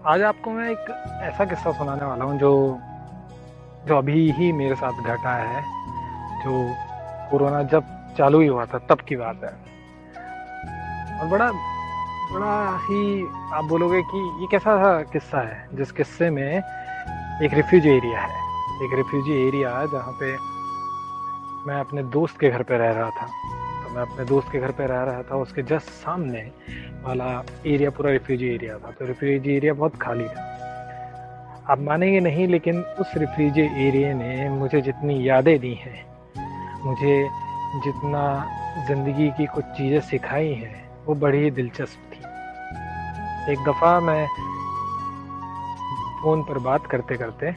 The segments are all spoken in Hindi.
आज आपको मैं एक ऐसा किस्सा सुनाने वाला हूँ जो जो अभी ही मेरे साथ घटा है। जो कोरोना जब चालू ही हुआ था तब की बात है। और बड़ा बड़ा ही आप बोलोगे कि ये कैसा किस्सा है, जिस किस्से में एक रिफ्यूजी एरिया है। एक रिफ्यूजी एरिया जहाँ पे मैं अपने दोस्त के घर पे रह रहा था। तो मैं अपने दोस्त के घर पे रह रहा था, उसके जस्ट सामने वाला एरिया पूरा रिफ्यूजी एरिया था। तो रिफ्यूजी एरिया बहुत खाली था। आप मानेंगे नहीं, लेकिन उस रिफ्यूजी एरिया ने मुझे जितनी यादें दी हैं, मुझे जितना ज़िंदगी की कुछ चीज़ें सिखाई हैं, वो बड़ी ही दिलचस्प थी। एक दफ़ा मैं फ़ोन पर बात करते करते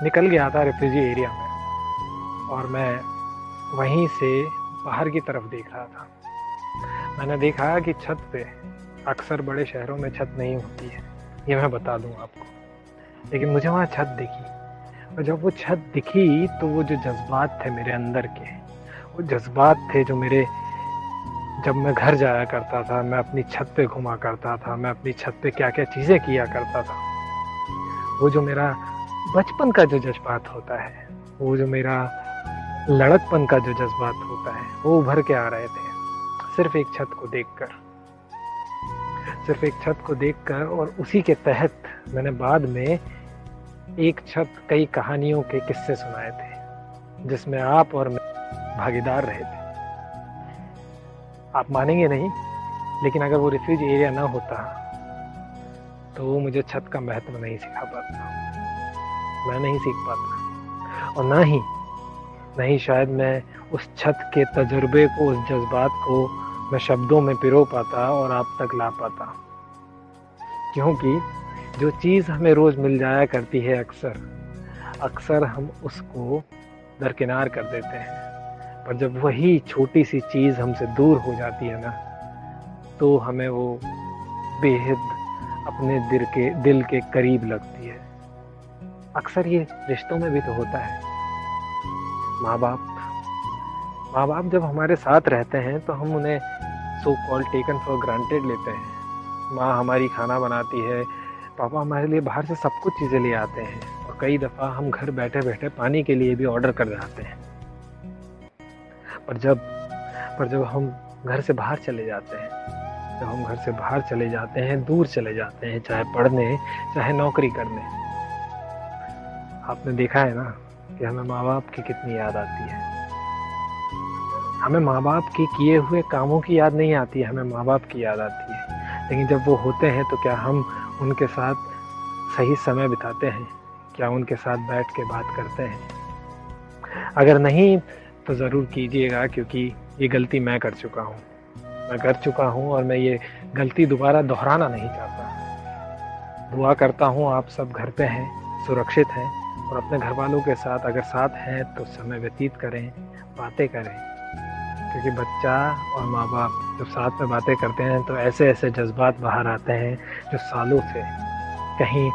निकल गया था रिफ्यूजी एरिया में, और मैं वहीं से बाहर की तरफ देख रहा था। मैंने देखा कि छत पे, अक्सर बड़े शहरों में छत नहीं होती है, ये मैं बता दूं आपको, लेकिन मुझे वहाँ छत दिखी। और जब वो छत दिखी तो वो जो जज्बात थे मेरे अंदर के, वो जज्बात थे जो मेरे, जब मैं घर जाया करता था, मैं अपनी छत पे घुमा करता था, मैं अपनी छत पे क्या क्या चीज़ें किया करता था। वो जो मेरा बचपन का जो जज्बात होता है, वो जो मेरा लड़कपन का जो जज्बात होता है, वो उभर के आ रहे थे सिर्फ एक छत को देखकर। सिर्फ एक छत को देखकर, और उसी के तहत मैंने बाद में एक छत कई कहानियों के किस्से सुनाए थे, जिसमें आप और मैं भागीदार रहे थे। आप मानेंगे नहीं, लेकिन अगर वो रिफ्यूजी एरिया ना होता तो वो मुझे छत का महत्व नहीं सिखा पाता, मैं नहीं सीख पाता। और ना ही शायद मैं उस छत के तजुर्बे को, उस जज्बात को मैं शब्दों में पिरो पाता और आप तक ला पाता। क्योंकि जो चीज़ हमें रोज़ मिल जाया करती है, अक्सर अक्सर हम उसको दरकिनार कर देते हैं। पर जब वही छोटी सी चीज़ हमसे दूर हो जाती है ना, तो हमें वो बेहद अपने दिल के करीब लगती है। अक्सर ये रिश्तों में भी तो होता है। माँ बाप माँ बाप जब हमारे साथ रहते हैं तो हम उन्हें so called taken for granted लेते हैं। माँ हमारी खाना बनाती है, पापा हमारे लिए बाहर से सब कुछ चीज़ें ले आते हैं, और कई दफ़ा हम घर बैठे बैठे पानी के लिए भी ऑर्डर कर जाते हैं। पर जब पर जब हम घर से बाहर चले जाते हैं, जब हम घर से बाहर चले जाते हैं, दूर चले जाते हैं, चाहे पढ़ने चाहे नौकरी करने, आपने देखा है ना कि हमें माँ बाप की कितनी याद आती है। हमें माँ बाप के किए हुए कामों की याद नहीं आती है, हमें माँ बाप की याद आती है। लेकिन जब वो होते हैं तो क्या हम उनके साथ सही समय बिताते हैं? क्या उनके साथ बैठ के बात करते हैं? अगर नहीं तो ज़रूर कीजिएगा, क्योंकि ये गलती मैं कर चुका हूँ। मैं कर चुका हूँ और मैं ये गलती दोबारा दोहराना नहीं चाहता। दुआ करता हूँ आप सब घर पे हैं, सुरक्षित हैं, और अपने घर वालों के साथ अगर साथ हैं तो समय व्यतीत करें, बातें करें। क्योंकि बच्चा और माँ बाप जब साथ में बातें करते हैं तो ऐसे ऐसे जज्बात बाहर आते हैं जो सालों से कहीं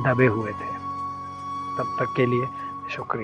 दबे हुए थे। तब तक के लिए शुक्रिया।